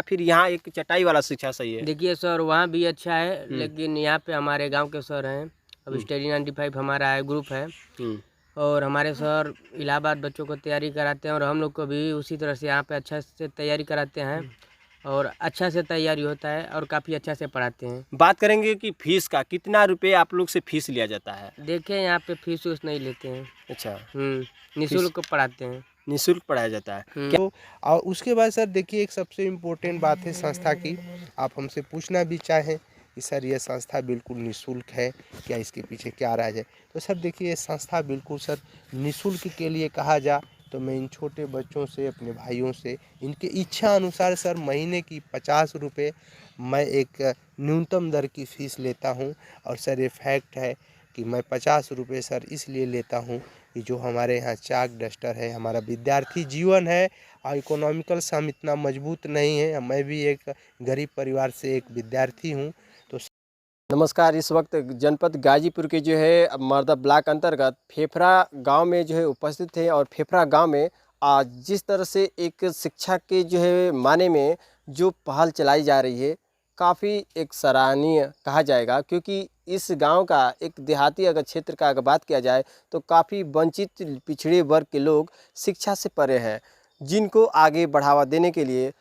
फिर यहाँ एक चटाई वाला शिक्षा सही है? देखिए सर, वहाँ भी अच्छा है, लेकिन यहाँ पे हमारे गांव के सर हैं। अब स्टडी 95 हमारा है, ग्रुप है, और हमारे सर इलाहाबाद बच्चों को तैयारी कराते हैं और हम लोग को भी उसी तरह से यहाँ पे अच्छा से तैयारी कराते हैं और अच्छा से तैयारी होता है और काफ़ी अच्छा से पढ़ाते हैं। बात करेंगे कि फीस का, कितना रुपये आप लोग से फीस लिया जाता है? देखिए यहाँ पे फीस उस नहीं लेते हैं। अच्छा, निःशुल्क पढ़ाते हैं। निःशुल्क पढ़ाया जाता है क्या? और उसके बाद सर देखिए, एक सबसे इम्पोर्टेंट बात है संस्था की। आप हमसे पूछना भी चाहें कि सर ये संस्था बिल्कुल निःशुल्क है क्या, इसके पीछे क्या राज है? तो सर देखिए, ये संस्था बिल्कुल सर निःशुल्क के लिए कहा जा तो मैं इन छोटे बच्चों से, अपने भाइयों से, इनके इच्छा अनुसार सर महीने की 50 रुपये मैं एक न्यूनतम दर की फ़ीस लेता हूँ। और सर ये फैक्ट है कि मैं 50 रुपये सर इसलिए लेता हूँ कि जो हमारे यहाँ चाक डस्टर है, हमारा विद्यार्थी जीवन है और इकोनॉमिकल से हम इतना मजबूत नहीं है। मैं भी एक गरीब परिवार से एक विद्यार्थी हूँ। तो नमस्कार, इस वक्त जनपद गाजीपुर के जो है मर्दा ब्लॉक अंतर्गत फेफरा गांव में जो है उपस्थित थे और फेफरा गांव में आज जिस तरह से एक शिक्षा के जो है माने में जो पहल चलाई जा रही है, काफ़ी एक सराहनीय कहा जाएगा, क्योंकि इस गांव का एक देहाती अगर क्षेत्र का अगर बात किया जाए तो काफ़ी वंचित पिछड़े वर्ग के लोग शिक्षा से परे हैं, जिनको आगे बढ़ावा देने के लिए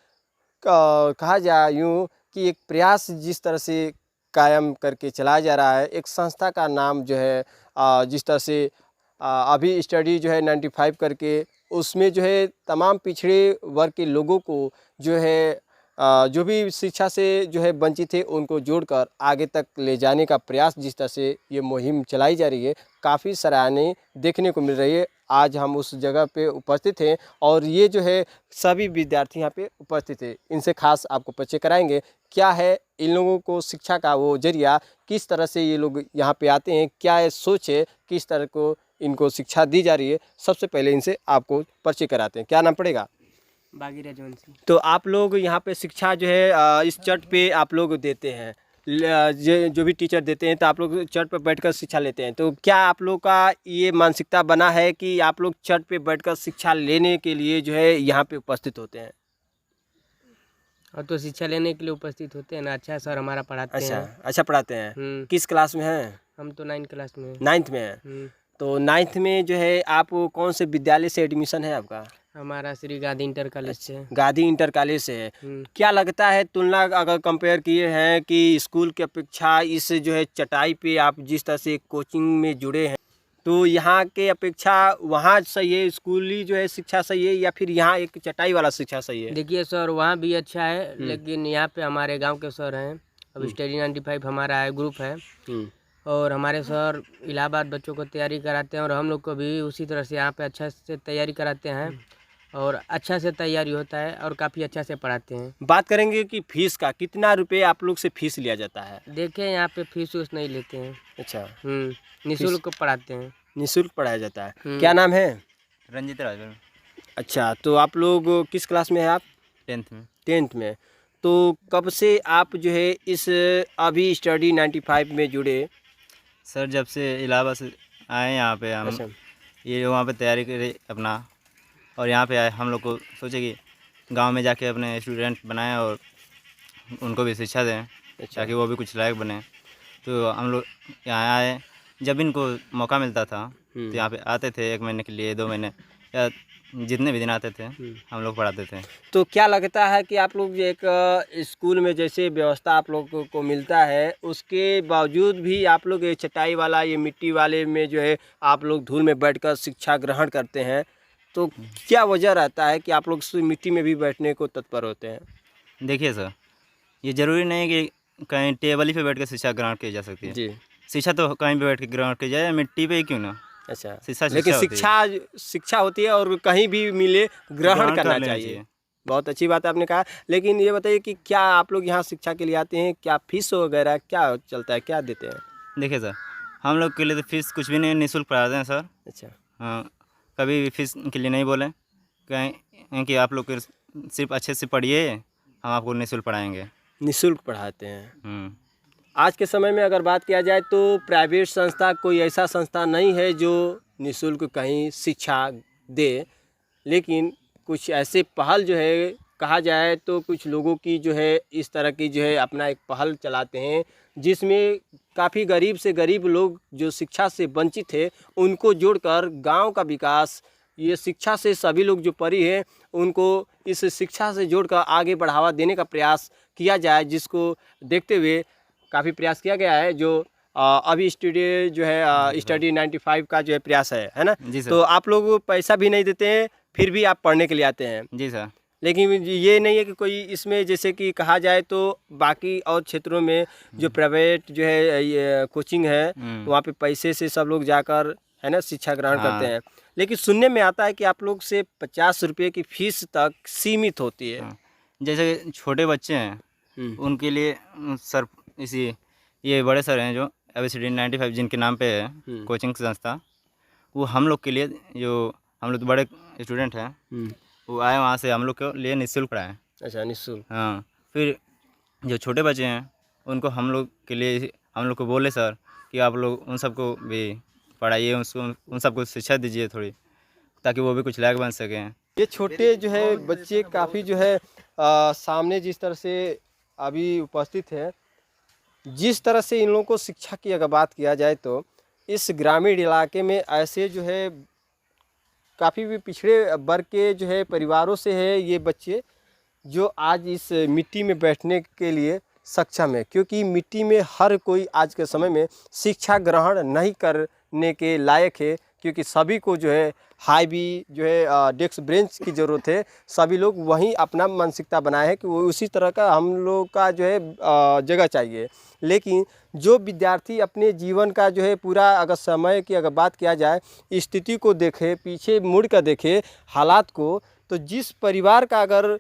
कहा जाए यूँ कि एक प्रयास जिस तरह से कायम करके चलाया जा रहा है। एक संस्था का नाम जो है जिस तरह से अभी स्टडी जो है 95 करके उसमें जो है तमाम पिछड़े वर्ग के लोगों को जो है जो भी शिक्षा से जो है वंचित है उनको जोड़कर आगे तक ले जाने का प्रयास जिस तरह से ये मुहिम चलाई जा रही है, काफ़ी सराहनीय देखने को मिल रही है। आज हम उस जगह पे उपस्थित हैं और ये जो है सभी विद्यार्थी यहाँ पे उपस्थित है। इनसे खास आपको परिचय कराएंगे, क्या है इन लोगों को शिक्षा का वो जरिया, किस तरह से ये लोग यहाँ पे आते हैं, क्या ये सोच है, किस तरह को इनको शिक्षा दी जा रही है। सबसे पहले इनसे आपको परिचय कराते हैं। क्या नाम पड़ेगा? बागी राजवंशी। तो आप लोग यहाँ पे शिक्षा जो है इस चट पे आप लोग देते हैं, जो भी टीचर देते हैं तो आप लोग चट पे बैठकर शिक्षा लेते हैं। तो क्या आप लोग का ये मानसिकता बना है कि आप लोग चट पे बैठकर शिक्षा लेने के लिए जो है यहाँ पे उपस्थित होते हैं? और तो शिक्षा लेने के लिए उपस्थित होते हैं ना। अच्छा सर हमारा पढ़ाते हैं। अच्छा पढ़ाते हैं। किस क्लास में हैं? हम तो 9th क्लास में हैं। 9th में हैं। तो 9th में जो है आप कौन से विद्यालय से एडमिशन है आपका? हमारा श्री गादी इंटर कॉलेज से है। गादी इंटर कॉलेज से है। क्या लगता है, तुलना अगर कंपेयर किए हैं कि स्कूल की अपेक्षा इस जो है चटाई पे आप जिस तरह से कोचिंग में जुड़े हैं, तो यहाँ के अपेक्षा वहाँ सही है, स्कूली जो है शिक्षा सही है या फिर यहाँ एक चटाई वाला शिक्षा सही है? देखिए सर, वहाँ भी अच्छा है, लेकिन यहाँ पे हमारे गांव के सर हैं। अब स्टडी 95 हमारा है, ग्रुप है, और हमारे सर इलाहाबाद बच्चों को तैयारी कराते हैं और हम लोग को भी उसी तरह से यहाँ पे अच्छा से तैयारी कराते हैं और अच्छा से तैयारी होता है और काफ़ी अच्छा से पढ़ाते हैं। बात करेंगे कि फीस का, कितना रुपये आप लोग से फीस लिया जाता है? देखिए यहाँ पे फीस उस नहीं लेते हैं। अच्छा, निःशुल्क पढ़ाते हैं। निःशुल्क पढ़ाया जाता है। क्या नाम है? रंजित राजन। अच्छा, तो आप लोग किस क्लास में हैं आप? 10th में। 10th में। तो कब से आप जो है इस अभी स्टडी 95 में जुड़े? सर जब से इलाहाबाद से आए यहाँ पे हम। अच्छा। ये वहाँ पे तैयारी करे अपना, और यहाँ पे आए हम लोग को सोचे कि गांव में जाके अपने स्टूडेंट बनाएं और उनको भी शिक्षा दें। अच्छा। ताकि वो भी कुछ लायक बने। तो हम लोग यहाँ आए, जब इनको मौका मिलता था तो यहाँ पे आते थे 1 महीने के लिए, 2 महीने या जितने भी दिन आते थे हम लोग पढ़ाते थे। तो क्या लगता है कि आप लोग एक स्कूल में जैसे व्यवस्था आप लोग को मिलता है, उसके बावजूद भी आप लोग ये चटाई वाला, ये मिट्टी वाले में जो है आप लोग धूल में बैठकर शिक्षा ग्रहण करते हैं, तो क्या वजह रहता है कि आप लोग मिट्टी में भी बैठने को तत्पर होते हैं? देखिए सर, ये ज़रूरी नहीं कि कहीं टेबल ही पे बैठ कर शिक्षा ग्रहण की जा सकती है जी। शिक्षा तो कहीं भी बैठ के ग्रहण की जाए, मिट्टी पे ही क्यों ना। अच्छा, लेकिन शिक्षा होती है और कहीं भी मिले ग्रहण करना चाहिए। बहुत अच्छी बात आपने कहा। लेकिन ये बताइए कि क्या आप लोग यहाँ शिक्षा के लिए आते हैं, क्या फीस वगैरह क्या चलता है, क्या देते हैं? देखिए सर, हम लोग के लिए तो फीस कुछ भी नहीं, निःशुल्क पढ़ाते हैं सर। अच्छा। हाँ, कभी भी फीस के लिए नहीं बोले, कहें कि आप लोग सिर्फ अच्छे से पढ़िए, हम आपको निःशुल्क पढ़ाएंगे। निःशुल्क पढ़ाते हैं। आज के समय में अगर बात किया जाए तो प्राइवेट संस्था कोई ऐसा संस्था नहीं है जो निःशुल्क कहीं शिक्षा दे, लेकिन कुछ ऐसे पहल जो है कहा जाए तो कुछ लोगों की जो है इस तरह की जो है अपना एक पहल चलाते हैं, जिसमें काफ़ी गरीब से गरीब लोग जो शिक्षा से वंचित है उनको जोड़कर गांव का विकास, ये शिक्षा से सभी लोग जो पढ़ी है उनको इस शिक्षा से जोड़कर आगे बढ़ावा देने का प्रयास किया जाए, जिसको देखते हुए काफ़ी प्रयास किया गया है। जो अभी स्टडी जो है स्टडी 95 का जो है प्रयास है ना। जी सर। तो आप लोग पैसा भी नहीं देते हैं, फिर भी आप पढ़ने के लिए आते हैं। जी सर। लेकिन ये नहीं है कि कोई इसमें जैसे कि कहा जाए तो बाकी और क्षेत्रों में जो प्राइवेट जो है ये कोचिंग है वहाँ पे पैसे से सब लोग जाकर है ना शिक्षा ग्रहण करते हैं, लेकिन सुनने में आता है कि आप लोग से 50 रुपये की फीस तक सीमित होती है। जैसे छोटे बच्चे हैं उनके लिए सर इसी ये बड़े सर हैं जो अभी स्टडी 95 जिनके नाम पे है कोचिंग संस्था, वो हम लोग के लिए जो हम लोग बड़े स्टूडेंट हैं वो आए वहाँ से हम लोग के लिए निःशुल्क पढ़ाएं। अच्छा, निःशुल्क। हाँ, फिर जो छोटे बच्चे हैं उनको हम लोग के लिए हम लोग को बोले सर कि आप लोग उन सबको भी पढ़ाइए, उसको उन सबको शिक्षा दीजिए थोड़ी, ताकि वो भी कुछ लायक बन सकें। ये छोटे जो है बच्चे काफ़ी जो है सामने जिस तरह से अभी उपस्थित है, जिस तरह से इन लोगों को शिक्षा की अगर बात किया जाए तो इस ग्रामीण इलाके में ऐसे जो है काफ़ी भी पिछड़े वर्ग के जो है परिवारों से है ये बच्चे, जो आज इस मिट्टी में बैठने के लिए सक्षम है, क्योंकि मिट्टी में हर कोई आज के समय में शिक्षा ग्रहण नहीं करने के लायक है, क्योंकि सभी को जो है हाईवी जो है डेस्क बेंच की ज़रूरत है। सभी लोग वहीं अपना मानसिकता बनाए हैं कि वो उसी तरह का हम लोग का जो है जगह चाहिए। लेकिन जो विद्यार्थी अपने जीवन का जो है पूरा अगर समय की अगर बात किया जाए, स्थिति को देखे, पीछे मुड़ कर देखे हालात को, तो जिस परिवार का अगर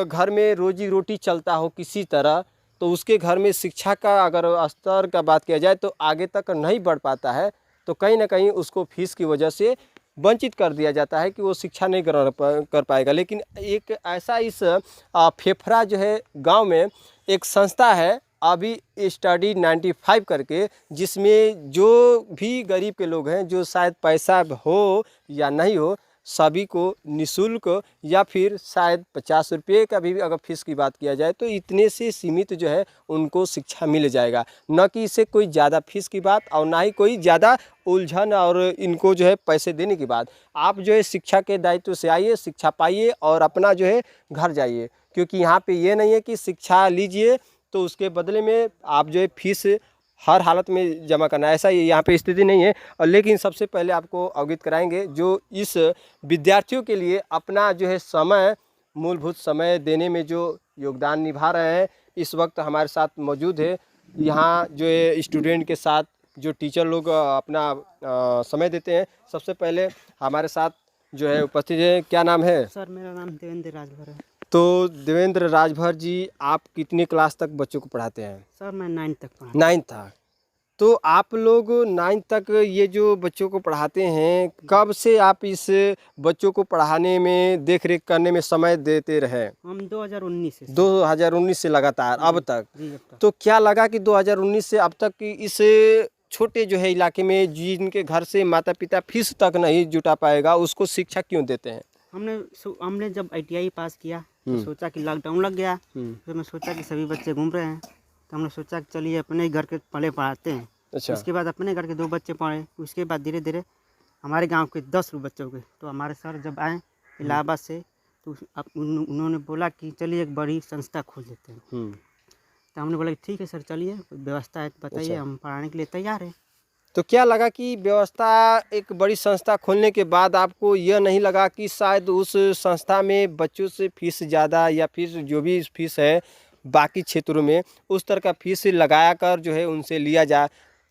घर में रोजी रोटी चलता हो किसी तरह, तो उसके घर में शिक्षा का अगर स्तर का बात किया जाए तो आगे तक नहीं बढ़ पाता है, तो कहीं ना कहीं उसको फीस की वजह से वंचित कर दिया जाता है कि वो शिक्षा नहीं ग्रहण कर पाएगा। लेकिन एक ऐसा इस फेफरा जो है गांव में एक संस्था है अभी स्टडी 95 करके, जिसमें जो भी गरीब के लोग हैं, जो शायद पैसा हो या नहीं हो, सभी को निःशुल्क या फिर शायद 50 रुपये का भी अगर फीस की बात किया जाए तो इतने से सीमित जो है उनको शिक्षा मिल जाएगा। न कि इससे कोई ज़्यादा फीस की बात और ना ही कोई ज़्यादा उलझन और इनको जो है पैसे देने की बात। आप जो है शिक्षा के दायित्व से आइए, शिक्षा पाइए और अपना जो है घर जाइए, क्योंकि यहाँ पे ये नहीं है कि शिक्षा लीजिए तो उसके बदले में आप जो है फीस हर हालत में जमा करना, ऐसा यहाँ पे स्थिति नहीं है। और लेकिन सबसे पहले आपको अवगत कराएंगे जो इस विद्यार्थियों के लिए अपना जो है समय, मूलभूत समय देने में जो योगदान निभा रहे हैं, इस वक्त हमारे साथ मौजूद है। यहाँ जो है स्टूडेंट के साथ जो टीचर लोग अपना समय देते हैं। सबसे पहले हमारे साथ जो है उपस्थित है, क्या नाम है? सर मेरा नाम देवेंद्र राजभर है। तो देवेंद्र राजभर जी, आप कितने क्लास तक बच्चों को पढ़ाते हैं? सर मैं 9 तक पढ़ा। 9 तक। तो आप लोग 9 तक ये जो बच्चों को पढ़ाते हैं, कब से आप इस बच्चों को पढ़ाने में, देख रेख करने में समय देते रहे? हम 2019 से। 2019 से लगातार अब तक। जी अब तक। तो क्या लगा कि 2019 से अब तक की इस छोटे जो है इलाके में जिनके घर से माता पिता फीस तक नहीं जुटा पाएगा, उसको शिक्षा क्यों देते हैं? हमने जब ITI पास किया तो सोचा कि लॉकडाउन लग गया, फिर मैं सोचा कि सभी बच्चे घूम रहे हैं, तो हमने सोचा कि चलिए अपने घर के पढ़ाते हैं। अच्छा। उसके बाद अपने घर के 2 बच्चे पढ़े, उसके बाद धीरे धीरे हमारे गांव के 10 बच्चे हो गए। तो हमारे सर जब आए इलाहाबाद से तो उन्होंने बोला कि चलिए एक बड़ी संस्था खोल देते हैं। तो हमने बोला कि ठीक है सर, चलिए व्यवस्था है तो बताइए, हम पढ़ाने के लिए तैयार हैं। तो क्या लगा कि व्यवस्था, एक बड़ी संस्था खोलने के बाद आपको यह नहीं लगा कि शायद उस संस्था में बच्चों से फीस ज़्यादा या फिर जो भी फीस है बाकी क्षेत्रों में उस तरह का फीस लगाया कर जो है उनसे लिया जाए,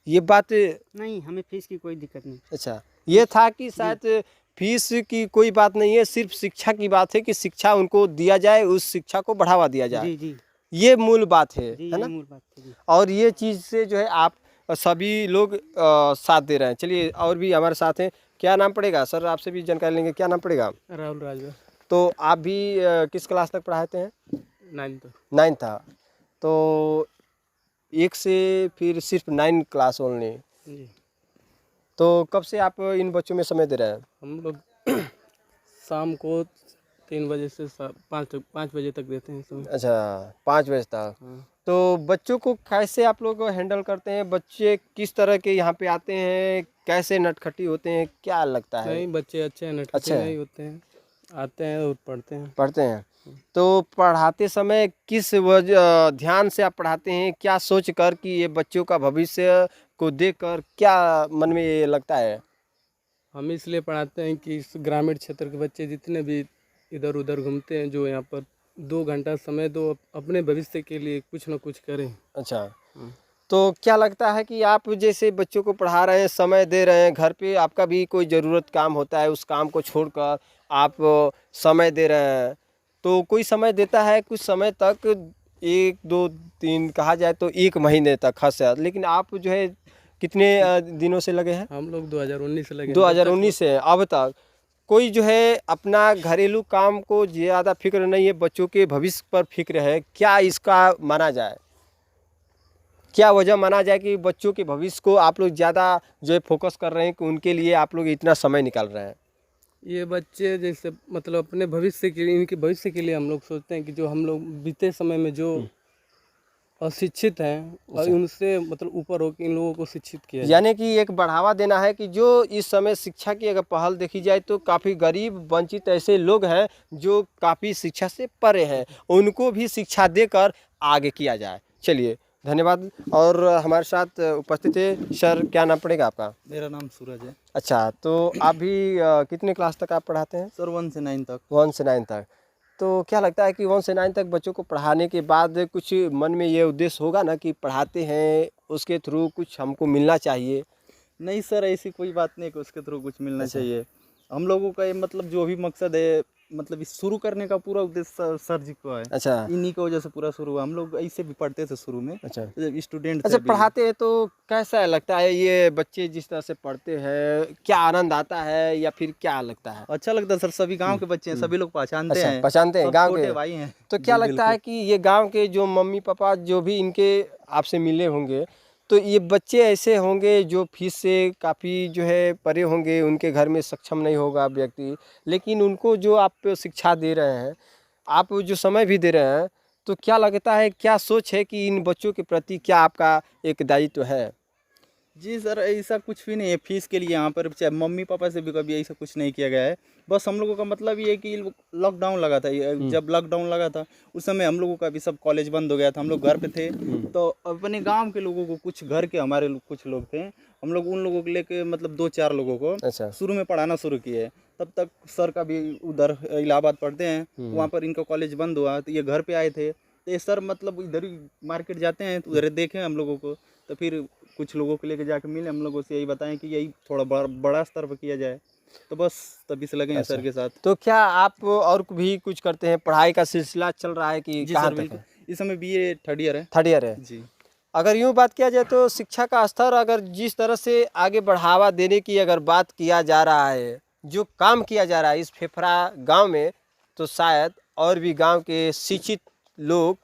ये बात? नहीं, हमें फीस की कोई दिक्कत नहीं। अच्छा, ये था कि शायद फीस की कोई बात नहीं है, सिर्फ शिक्षा की बात है कि शिक्षा उनको दिया जाए, उस शिक्षा को बढ़ावा दिया जाए। जी जी, ये मूल बात है ना? मूल बात है जी। और ये चीज़ से जो है आप सभी लोग साथ दे रहे हैं। चलिए और भी हमारे साथ हैं, क्या नाम पड़ेगा सर? आपसे भी जानकारी लेंगे, क्या नाम पड़ेगा? राहुल राजभर। तो आप भी किस क्लास तक पढ़ाते हैं? 9 था। तो 1 से फिर सिर्फ 9 क्लास ओनली। जी। तो कब से आप इन बच्चों में समय दे रहे हैं? हम लोग शाम को 3 बजे से 5 बजे तक देते हैं समय। अच्छा 5 बजे तक। हाँ। तो बच्चों को कैसे आप लोग हैंडल करते हैं? बच्चे किस तरह के यहाँ पे आते हैं? कैसे नटखटी होते हैं? क्या लगता है? नहीं, बच्चे अच्छे हैं, नटखटे अच्छा है। नहीं होते हैं, आते हैं और पढ़ते हैं। पढ़ते हैं। तो पढ़ाते समय किस ध्यान से आप पढ़ाते हैं? क्या सोच कर कि ये बच्चों का भविष्य को देखकर क्या मन में ये लगता है? हम इसलिए पढ़ाते हैं कि इस ग्रामीण क्षेत्र के बच्चे जितने भी इधर उधर घूमते हैं, जो यहाँ पर 2 घंटा समय दो, अपने भविष्य के लिए कुछ न कुछ करें। अच्छा। हम्म। तो क्या लगता है कि आप जैसे बच्चों को पढ़ा रहे हैं, समय दे रहे हैं, घर पे आपका भी कोई ज़रूरत काम होता है, उस काम को छोड़कर आप समय दे रहे हैं, तो कोई समय देता है कुछ समय तक, 1, 2, 3 कहा जाए तो 1 महीने तक हद से हद, लेकिन आप जो है कितने दिनों से लगे हैं? हम लोग 2019 से लगे हैं। 2019 से अब तक कोई जो है अपना घरेलू काम को ज़्यादा फिक्र नहीं है, बच्चों के भविष्य पर फिक्र है, क्या इसका माना जाए? क्या वजह माना जाए कि बच्चों के भविष्य को आप लोग ज़्यादा जो है फोकस कर रहे हैं कि उनके लिए आप लोग इतना समय निकाल रहे हैं? ये बच्चे जैसे मतलब अपने भविष्य के लिए, इनके भविष्य के लिए हम लोग सोचते हैं कि जो हम लोग बीते समय में जो अशिक्षित हैं और उनसे मतलब ऊपर होकर इन लोगों को शिक्षित किया जाए। यानी कि एक बढ़ावा देना है कि जो इस समय शिक्षा की अगर पहल देखी जाए तो काफ़ी गरीब वंचित ऐसे लोग हैं जो काफ़ी शिक्षा से परे हैं, उनको भी शिक्षा देकर आगे किया जाए। चलिए धन्यवाद। और हमारे साथ उपस्थित है सर, क्या नाम पड़ेगा आपका? मेरा नाम सूरज है अच्छा, तो आप भी कितने क्लास तक आप पढ़ाते हैं? सर। 1 से 9 तक। 1 से 9 तक। तो क्या लगता है कि 1 से 9 तक बच्चों को पढ़ाने के बाद कुछ मन में ये उद्देश्य होगा ना कि पढ़ाते हैं उसके थ्रू कुछ हमको मिलना चाहिए? नहीं सर, ऐसी कोई बात नहीं कि उसके थ्रू कुछ मिलना अच्छा। चाहिए। हम लोगों का ये मतलब जो भी मकसद है, मतलब इस शुरू करने का पूरा उद्देश्य सर जी को है। अच्छा इन्हीं की वजह से पूरा शुरू हुआ। हम लोग ऐसे भी पढ़ते थे शुरू में, अच्छा। जब स्टूडेंट थे अच्छा, अभी। पढ़ाते हैं तो कैसा लगता है ये बच्चे जिस तरह से पढ़ते हैं, क्या आनंद आता है या फिर क्या लगता है? अच्छा लगता है सर। सभी गांव के बच्चे हैं, सभी लोग पहचानते अच्छा, हैं, पहचानते हैं सब गांव छोटे के? भाई हैं। तो क्या जी, लगता है कि ये गांव के जो मम्मी पापा जो भी इनके आपसे मिले होंगे, तो ये बच्चे ऐसे होंगे जो फीस से काफ़ी जो है परे होंगे, उनके घर में सक्षम नहीं होगा व्यक्ति, लेकिन उनको जो आप शिक्षा दे रहे हैं, आप जो समय भी दे रहे हैं, तो क्या लगता है, क्या सोच है कि इन बच्चों के प्रति क्या आपका एक दायित्व है? जी सर, ऐसा कुछ भी नहीं है फीस के लिए। यहाँ पर चाहे मम्मी पापा से भी कभी ऐसा कुछ नहीं किया गया है। बस हम लोगों का मतलब ये है कि लॉकडाउन लगा था, जब लॉकडाउन लगा था उस समय हम लोगों का भी सब कॉलेज बंद हो गया था, हम लोग घर पे थे। तो अपने गांव के लोगों को, कुछ घर के हमारे कुछ लोग थे, हम लोग उन लोगों को लेके मतलब 2-4 लोगों को अच्छा। शुरू में पढ़ाना शुरू किए। तब तक सर का भी उधर इलाहाबाद पढ़ते हैं, वहाँ पर इनका कॉलेज बंद हुआ तो ये घर पे आए थे। तो ये सर मतलब इधर ही मार्केट जाते हैं तो उधर देखे हम लोगों को, तो फिर कुछ लोगों को लेके जाके मिले, हम लोगों से यही बताएं कि यही थोड़ा बड़ा स्तर पर किया जाए। तो बस तभी से लगे हैं सर के साथ। तो क्या आप और भी कुछ करते हैं? पढ़ाई का सिलसिला चल रहा है कि जी कहाँ सर, तक बिल्कुल। है? इस समय BA 3rd ईयर है। 3rd ईयर है। जी। अगर यूँ बात किया जाए तो शिक्षा का स्तर अगर जिस तरह से आगे बढ़ावा देने की अगर बात किया जा रहा है, जो काम किया जा रहा है इस फेफरा गांव में, तो शायद और भी गांव के शिक्षित लोग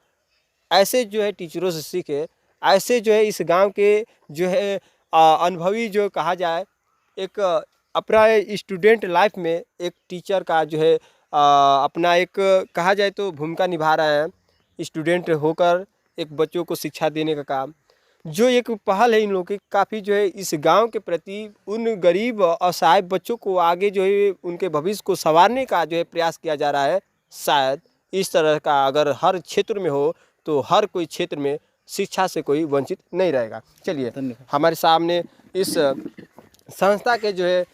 ऐसे जो है टीचरों से सीखे, ऐसे जो है इस गांव के जो है अनुभवी जो कहा जाए, एक अपना स्टूडेंट लाइफ में एक टीचर का जो है अपना एक कहा जाए तो भूमिका निभा रहे हैं। स्टूडेंट होकर एक बच्चों को शिक्षा देने का काम, जो एक पहल है इन लोगों की, काफ़ी जो है इस गांव के प्रति उन गरीब असहाय बच्चों को आगे जो है उनके भविष्य को संवारने का जो है प्रयास किया जा रहा है। शायद इस तरह का अगर हर क्षेत्र में हो तो हर कोई क्षेत्र में शिक्षा से कोई वंचित नहीं रहेगा। चलिए धन्यवाद। हमारे सामने इस संस्था के जो है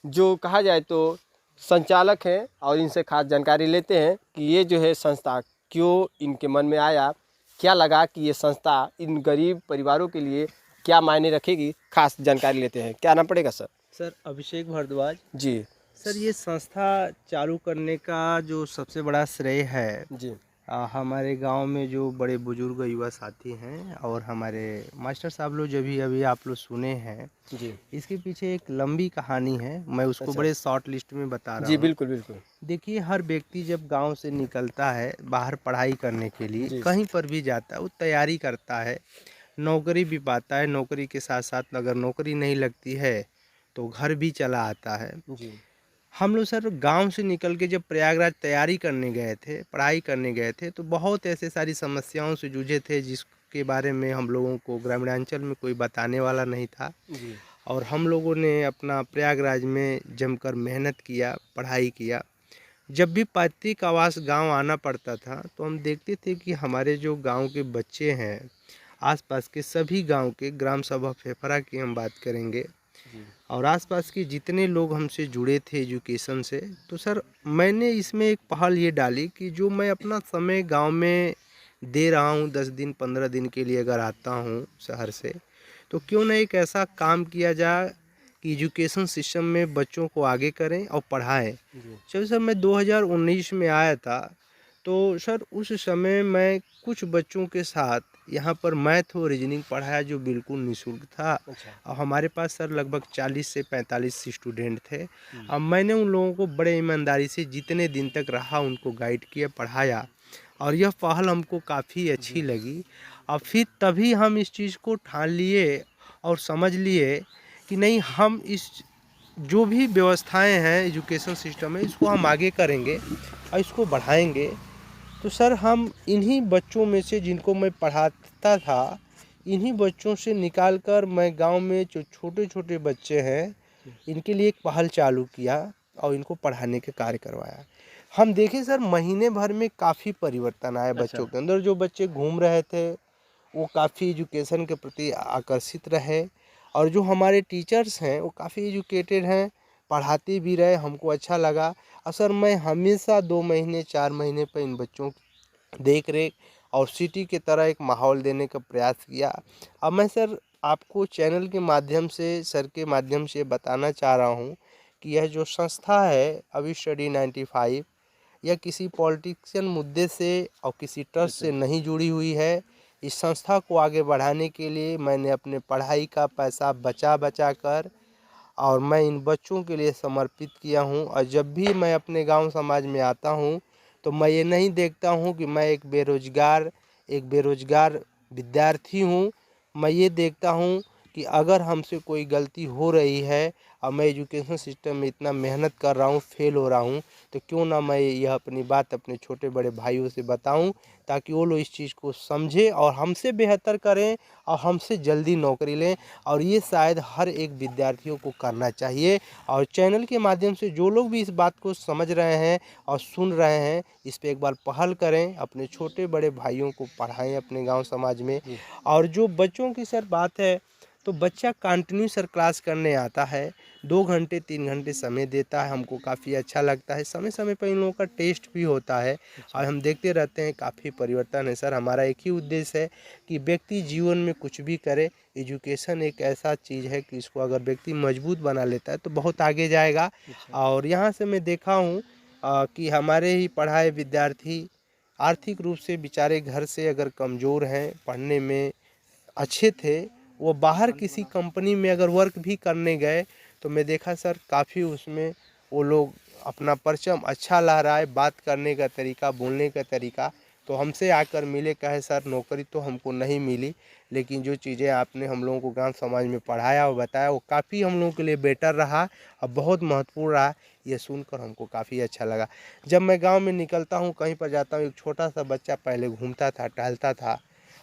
जो कहा जाए तो संचालक हैं और इनसे खास जानकारी लेते हैं कि ये जो है संस्था क्यों इनके मन में आया, क्या लगा कि ये संस्था इन गरीब परिवारों के लिए क्या मायने रखेगी, खास जानकारी लेते हैं। क्या नाम पड़ेगा सर? सर अभिषेक भारद्वाज। जी। सर ये संस्था चालू करने का जो सबसे बड़ा श्रेय है जी। हमारे गांव में जो बड़े बुजुर्ग युवा साथी हैं और हमारे मास्टर साहब लोग जो भी अभी आप लोग सुने हैं, जी। इसके पीछे एक लंबी कहानी है, मैं उसको अच्छा। बड़े शॉर्ट लिस्ट में बता रहा जी हूँ। बिल्कुल बिल्कुल। देखिए, हर व्यक्ति जब गांव से निकलता है बाहर पढ़ाई करने के लिए, जी। कहीं पर भी जाता है, वो तैयारी करता है, नौकरी भी पाता है, नौकरी के साथ साथ अगर नौकरी नहीं लगती है तो घर भी चला आता है। जी। हम लोग सर गांव से निकल के जब प्रयागराज तैयारी करने गए थे, पढ़ाई करने गए थे, तो बहुत ऐसे सारी समस्याओं से जूझे थे जिसके बारे में हम लोगों को ग्रामीणांचल में कोई बताने वाला नहीं था। और हम लोगों ने अपना प्रयागराज में जमकर मेहनत किया, पढ़ाई किया। जब भी पैतृक आवास गांव आना पड़ता था तो हम देखते थे कि हमारे जो गांव के बच्चे हैं, आसपास के सभी गांव के, ग्राम सभा फेफरा की हम बात करेंगे, और आसपास के जितने लोग हमसे जुड़े थे एजुकेशन से, तो सर मैंने इसमें एक पहल ये डाली कि जो मैं अपना समय गांव में दे रहा हूं, 10 दिन 15 दिन के लिए अगर आता हूं शहर से, तो क्यों ना एक ऐसा काम किया जाए कि एजुकेशन सिस्टम में बच्चों को आगे करें और पढ़ाएं। चलो सर, मैं 2019 में आया था, तो सर उस समय मैं कुछ बच्चों के साथ यहाँ पर मैथ और रीजनिंग पढ़ाया जो बिल्कुल निःशुल्क था। और हमारे पास सर लगभग 40 से 45 स्टूडेंट थे। अब मैंने उन लोगों को बड़े ईमानदारी से जितने दिन तक रहा उनको गाइड किया, पढ़ाया, और यह पहल हमको काफ़ी अच्छी लगी। और फिर तभी हम इस चीज़ को ठान लिए और समझ लिए कि नहीं, हम इस जो भी व्यवस्थाएं हैं एजुकेशन सिस्टम में, इसको हम आगे करेंगे और इसको बढ़ाएंगे। तो सर हम इन्हीं बच्चों में से जिनको मैं पढ़ाता था, इन्हीं बच्चों से निकाल कर मैं गांव में जो छोटे छोटे बच्चे हैं इनके लिए एक पहल चालू किया और इनको पढ़ाने के कार्य करवाया। हम देखें सर, महीने भर में काफ़ी परिवर्तन आया बच्चों के अंदर। जो बच्चे घूम रहे थे वो काफ़ी एजुकेशन के प्रति आकर्षित रहे, और जो हमारे टीचर्स हैं वो काफ़ी एजुकेटेड हैं, पढ़ाते भी रहे, हमको अच्छा लगा। और सर मैं हमेशा 2 महीने 4 महीने पर इन बच्चों की देख रेख और सिटी की तरह एक माहौल देने का प्रयास किया। अब मैं सर आपको चैनल के माध्यम से, सर के माध्यम से बताना चाह रहा हूँ कि यह जो संस्था है अभी स्टडी 95, यह किसी पॉलिटिशियन मुद्दे से और किसी ट्रस्ट से नहीं जुड़ी हुई है। इस संस्था को आगे बढ़ाने के लिए मैंने अपने पढ़ाई का पैसा बचा कर और मैं इन बच्चों के लिए समर्पित किया हूं। और जब भी मैं अपने गांव समाज में आता हूं तो मैं ये नहीं देखता हूं कि मैं एक बेरोजगार विद्यार्थी हूं। मैं ये देखता हूं कि अगर हमसे कोई गलती हो रही है और मैं एजुकेशन सिस्टम में इतना मेहनत कर रहा हूँ, फेल हो रहा हूँ, तो क्यों ना मैं यह अपनी बात अपने छोटे बड़े भाइयों से बताऊं, ताकि वो लोग इस चीज़ को समझें और हमसे बेहतर करें और हमसे जल्दी नौकरी लें। और ये शायद हर एक विद्यार्थियों को करना चाहिए। और चैनल के माध्यम से जो लोग भी इस बात को समझ रहे हैं और सुन रहे हैं, इस पर एक बार पहल करें, अपने छोटे बड़े भाइयों को पढ़ाएं अपने गाँव समाज में। और जो बच्चों की सर बात है, तो बच्चा कंटिन्यू सर क्लास करने आता है, 2 घंटे 3 घंटे समय देता है, हमको काफ़ी अच्छा लगता है। समय समय पर इन लोगों का टेस्ट भी होता है और हम देखते रहते हैं काफ़ी परिवर्तन है सर। हमारा एक ही उद्देश्य है कि व्यक्ति जीवन में कुछ भी करे, एजुकेशन एक ऐसा चीज़ है कि इसको अगर व्यक्ति मजबूत बना लेता है तो बहुत आगे जाएगा। और यहाँ से मैं देखा हूँ कि हमारे ही पढ़ाए विद्यार्थी आर्थिक रूप से बेचारे घर से अगर कमज़ोर हैं, पढ़ने में अच्छे थे, वो बाहर किसी कंपनी में अगर वर्क भी करने गए तो मैं देखा सर काफ़ी उसमें वो लोग अपना परचम अच्छा ला रहा है, बात करने का तरीका, बोलने का तरीका। तो हमसे आकर मिले, कहे सर नौकरी तो हमको नहीं मिली, लेकिन जो चीज़ें आपने हम लोगों को ग्राम समाज में पढ़ाया और बताया वो काफ़ी हम लोगों के लिए बेटर रहा और बहुत महत्वपूर्ण रहा। ये सुनकर हमको काफ़ी अच्छा लगा। जब मैं गाँव में निकलता हूँ, कहीं पर जाता हूँ, एक छोटा सा बच्चा पहले घूमता था, टहलता था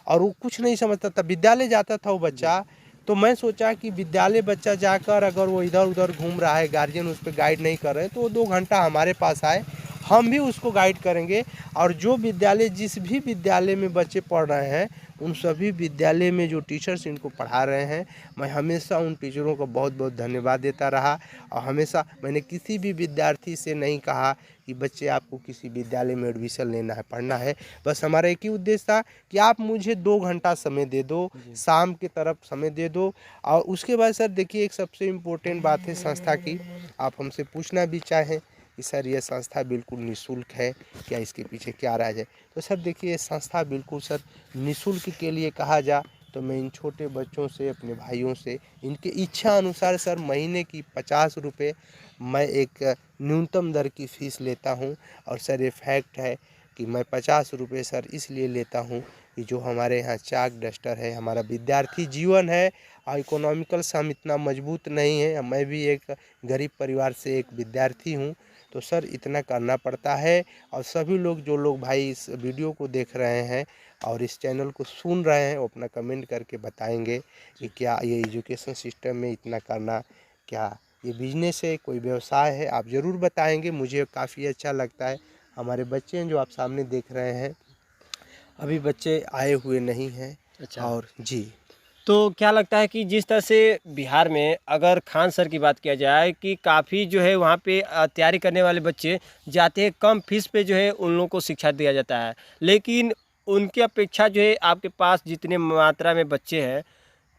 और वो कुछ नहीं समझता था, विद्यालय जाता था वो बच्चा। तो मैं सोचा कि विद्यालय बच्चा जाकर अगर वो इधर उधर घूम रहा है, गार्जियन उस पर गाइड नहीं कर रहे, तो वो 2 घंटा हमारे पास आए, हम भी उसको गाइड करेंगे। और जो विद्यालय, जिस भी विद्यालय में बच्चे पढ़ रहे हैं, उन सभी विद्यालय में जो टीचर्स इनको पढ़ा रहे हैं, मैं हमेशा उन टीचरों को बहुत बहुत धन्यवाद देता रहा। और हमेशा मैंने किसी भी विद्यार्थी से नहीं कहा कि बच्चे आपको किसी विद्यालय में एडमिशन लेना है, पढ़ना है। बस हमारा एक ही उद्देश्य था कि आप मुझे 2 घंटा समय दे दो, शाम की तरफ समय दे दो। और उसके बाद सर देखिए, एक सबसे इम्पोर्टेंट बात है संस्था की, आप हमसे पूछना भी चाहें कि सर ये संस्था बिल्कुल निःशुल्क है क्या, इसके पीछे क्या राज है। तो सर देखिए, ये संस्था बिल्कुल सर निःशुल्क के लिए कहा जा तो मैं इन छोटे बच्चों से, अपने भाइयों से, इनके इच्छा अनुसार सर महीने की 50 रुपये मैं एक न्यूनतम दर की फ़ीस लेता हूं। और सर ये फैक्ट है कि मैं 50 रुपये सर इसलिए लेता हूं ये जो हमारे यहाँ चाक डस्टर है, हमारा विद्यार्थी जीवन है और इकोनॉमिकल से हम इतना मजबूत नहीं है। मैं भी एक गरीब परिवार से एक विद्यार्थी हूँ, तो सर इतना करना पड़ता है। और सभी लोग जो लोग भाई इस वीडियो को देख रहे हैं और इस चैनल को सुन रहे हैं, वो अपना कमेंट करके बताएंगे कि क्या ये एजुकेशन सिस्टम में इतना करना, क्या ये बिजनेस है, कोई व्यवसाय है, आप ज़रूर बताएंगे। मुझे काफ़ी अच्छा लगता है। हमारे बच्चे हैं जो आप सामने देख रहे हैं, अभी बच्चे आए हुए नहीं हैं। अच्छा। और जी, तो क्या लगता है कि जिस तरह से बिहार में अगर खान सर की बात किया जाए कि काफ़ी जो है वहाँ पे तैयारी करने वाले बच्चे जाते हैं, कम फीस पे जो है उन लोगों को शिक्षा दिया जाता है, लेकिन उनकी अपेक्षा जो है आपके पास जितने मात्रा में बच्चे हैं,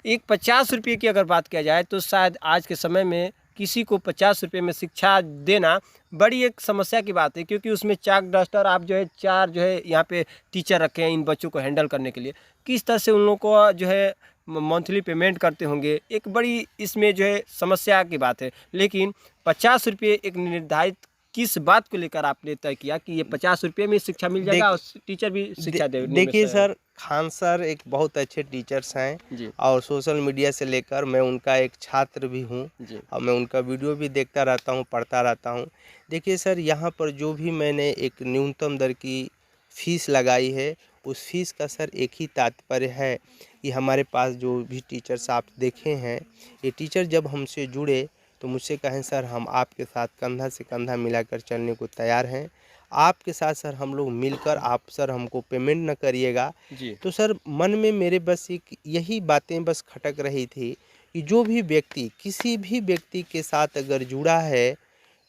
एक 50 रुपये की अगर बात किया जाए तो शायद आज के समय में किसी को 50 रुपये में शिक्षा देना बड़ी एक समस्या की बात है, क्योंकि उसमें चाक डस्टर आप जो है 4 जो है यहाँ पे टीचर रखे हैं इन बच्चों को हैंडल करने के लिए। किस तरह से उन लोगों को जो है मंथली पेमेंट करते होंगे, एक बड़ी इसमें जो है समस्या की बात है। लेकिन 50 रुपये एक निर्धारित किस बात को लेकर आपने तय किया कि ये 50 रुपये में शिक्षा मिल जाएगा और टीचर भी शिक्षा दे? देखिए सर, खान सर एक बहुत अच्छे टीचर्स हैं जी और सोशल मीडिया से लेकर मैं उनका एक छात्र भी हूँ जी और मैं उनका वीडियो भी देखता रहता हूँ, पढ़ता रहता हूँ। देखिए सर, यहाँ पर जो भी मैंने एक न्यूनतम दर की फीस लगाई है, उस फीस का सर एक ही तात्पर्य है कि हमारे पास जो भी टीचर्स आप देखे हैं, ये टीचर जब हमसे जुड़े तो मुझसे कहें सर हम आपके साथ कंधा से कंधा मिलाकर चलने को तैयार हैं, आपके साथ सर हम लोग मिलकर, आप सर हमको पेमेंट न करिएगा। जी तो सर मन में मेरे बस एक यही बातें बस खटक रही थी कि जो भी व्यक्ति किसी भी व्यक्ति के साथ अगर जुड़ा है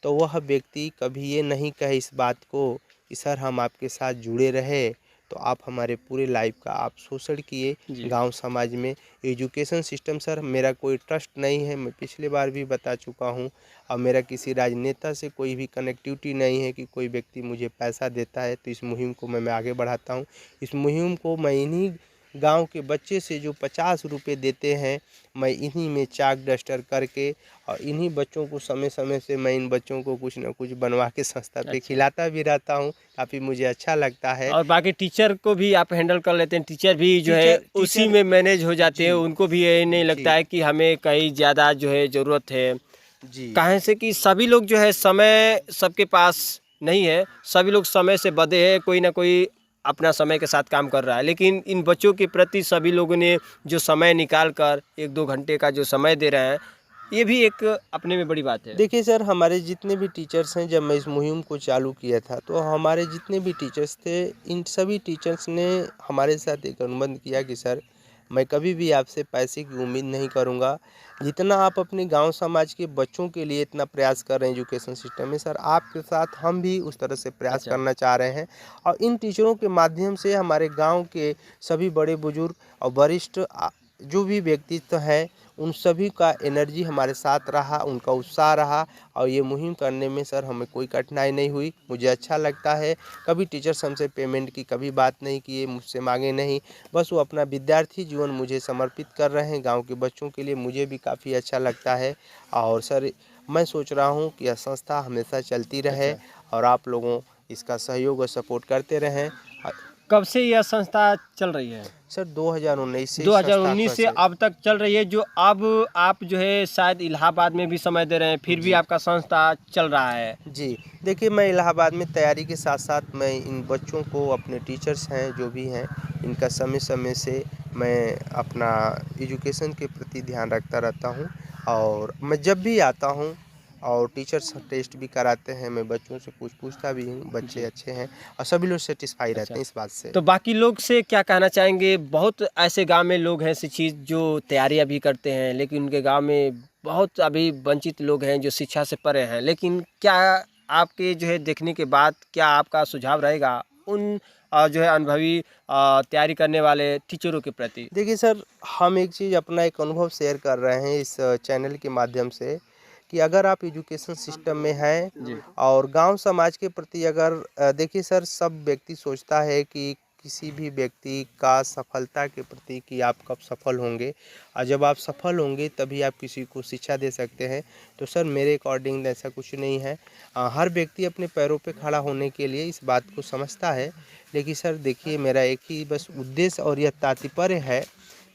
तो वह व्यक्ति कभी ये नहीं कहे इस बात को कि सर हम आपके साथ जुड़े रहे, तो आप हमारे पूरे लाइफ का आप शोषण किए जी गांव समाज में। एजुकेशन सिस्टम सर मेरा कोई ट्रस्ट नहीं है, मैं पिछले बार भी बता चुका हूं, और मेरा किसी राजनेता से कोई भी कनेक्टिविटी नहीं है कि कोई व्यक्ति मुझे पैसा देता है तो इस मुहिम को मैं आगे बढ़ाता हूं। इस मुहिम को मैं इन्हीं गांव के बच्चे से जो 50 रुपये देते हैं, मैं इन्हीं में चाक डस्टर करके और इन्हीं बच्चों को समय समय से मैं इन बच्चों को कुछ ना कुछ बनवा के संस्था पे खिलाता भी रहता हूँ। काफ़ी मुझे अच्छा लगता है। और बाकी टीचर को भी आप हैंडल कर लेते हैं, टीचर भी जो है उसी में मैनेज हो जाते हैं, उनको भी ये नहीं लगता है कि हमें कहीं ज़्यादा जो है ज़रूरत है। जी, कहें से कि सभी लोग जो है समय सबके पास नहीं है, सभी लोग समय से बंधे हैं, कोई ना कोई अपना समय के साथ काम कर रहा है, लेकिन इन बच्चों के प्रति सभी लोगों ने जो समय निकाल कर 1-2 घंटे का जो समय दे रहे हैं, ये भी एक अपने में बड़ी बात है। देखिए सर, हमारे जितने भी टीचर्स हैं, जब मैं इस मुहिम को चालू किया था तो हमारे जितने भी टीचर्स थे, इन सभी टीचर्स ने हमारे साथ एक अनुबंध किया कि सर मैं कभी भी आपसे पैसे की उम्मीद नहीं करूंगा, जितना आप अपने गांव समाज के बच्चों के लिए इतना प्रयास कर रहे हैं एजुकेशन सिस्टम में, सर आपके साथ हम भी उस तरह से प्रयास करना चाह रहे हैं। और इन टीचरों के माध्यम से हमारे गाँव के सभी बड़े बुजुर्ग और वरिष्ठ जो भी व्यक्तित्व हैं, उन सभी का एनर्जी हमारे साथ रहा, उनका उत्साह रहा और ये मुहिम करने में सर हमें कोई कठिनाई नहीं हुई। मुझे अच्छा लगता है, कभी टीचर्स हमसे पेमेंट की कभी बात नहीं किए, मुझसे मांगे नहीं, बस वो अपना विद्यार्थी जीवन मुझे समर्पित कर रहे हैं गांव के बच्चों के लिए। मुझे भी काफ़ी अच्छा लगता है और सर मैं सोच रहा हूँ कि यह संस्था हमेशा चलती रहे और आप लोगों इसका सहयोग और सपोर्ट करते रहें। कब से यह संस्था चल रही है? सर 2019 से 2019 से अब तक चल रही है, जो अब आप जो है शायद इलाहाबाद में भी समय दे रहे हैं, फिर भी आपका संस्था चल रहा है। जी, देखिए मैं इलाहाबाद में तैयारी के साथ साथ मैं इन बच्चों को, अपने टीचर्स हैं जो भी हैं, इनका समय समय से मैं अपना एजुकेशन के प्रति ध्यान रखता रहता हूं। और मैं जब भी आता हूं और टीचर्स टेस्ट भी कराते हैं, मैं बच्चों से कुछ पूछता भी हूं, बच्चे अच्छे हैं और सभी लोग सेटिस्फाई रहते हैं इस बात से। तो बाकी लोग से क्या कहना चाहेंगे? बहुत ऐसे गांव में लोग हैं शिक्षित जो तैयारी अभी करते हैं, लेकिन उनके गांव में बहुत अभी वंचित लोग हैं जो शिक्षा से परे हैं, लेकिन क्या आपके जो है देखने के बाद क्या आपका सुझाव रहेगा उन जो है अनुभवी तैयारी करने वाले टीचरों के प्रति? देखिए सर, हम एक चीज़ अपना एक अनुभव शेयर कर रहे हैं इस चैनल के माध्यम से कि अगर आप एजुकेशन सिस्टम में हैं और गांव समाज के प्रति अगर देखिए सर, सब व्यक्ति सोचता है कि किसी भी व्यक्ति का सफलता के प्रति कि आप कब सफल होंगे, और जब आप सफल होंगे तभी आप किसी को शिक्षा दे सकते हैं। तो सर मेरे अकॉर्डिंग ऐसा कुछ नहीं है। हर व्यक्ति अपने पैरों पे खड़ा होने के लिए इस बात को समझता है, लेकिन सर देखिए मेरा एक ही बस उद्देश्य और यह तात्पर्य है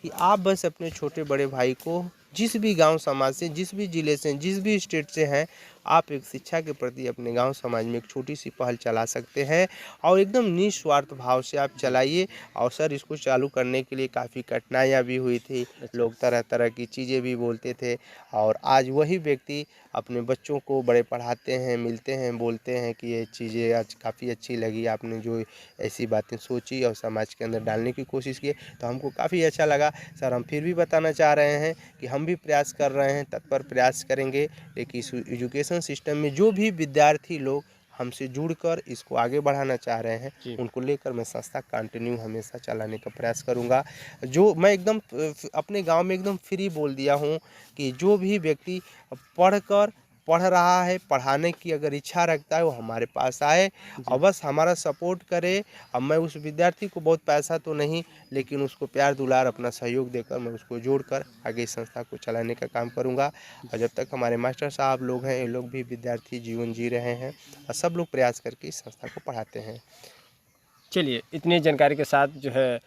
कि आप बस अपने छोटे बड़े भाई को जिस भी गांव समाज से, जिस भी ज़िले से, जिस भी स्टेट से हैं, आप एक शिक्षा के प्रति अपने गांव समाज में एक छोटी सी पहल चला सकते हैं और एकदम निस्वार्थ भाव से आप चलाइए। और सर इसको चालू करने के लिए काफ़ी कठिनाइयाँ भी हुई थी, लोग तरह तरह की चीज़ें भी बोलते थे, और आज वही व्यक्ति अपने बच्चों को बड़े पढ़ाते हैं, मिलते हैं, बोलते हैं कि ये चीज़ें आज काफ़ी अच्छी लगी, आपने जो ऐसी बातें सोची और समाज के अंदर डालने की कोशिश की, तो हमको काफ़ी अच्छा लगा। सर हम फिर भी बताना चाह रहे हैं कि हम भी प्रयास कर रहे हैं, तत्पर प्रयास करेंगे, लेकिन इस एजुकेशन सिस्टम में जो भी विद्यार्थी लोग हमसे जुड़कर इसको आगे बढ़ाना चाह रहे हैं, उनको लेकर मैं संस्था कंटिन्यू हमेशा चलाने का प्रयास करूंगा। जो मैं एकदम अपने गांव में एकदम फ्री बोल दिया हूं कि जो भी व्यक्ति पढ़ रहा है, पढ़ाने की अगर इच्छा रखता है वो हमारे पास आए और बस हमारा सपोर्ट करे। अब मैं उस विद्यार्थी को बहुत पैसा तो नहीं, लेकिन उसको प्यार दुलार अपना सहयोग देकर मैं उसको जोड़कर आगे इस संस्था को चलाने का काम करूंगा। और जब तक हमारे मास्टर साहब लोग हैं, ये लोग भी विद्यार्थी जीवन जी रहे हैं और सब लोग प्रयास करके इस संस्था को पढ़ाते हैं। चलिए, इतनी जानकारी के साथ जो है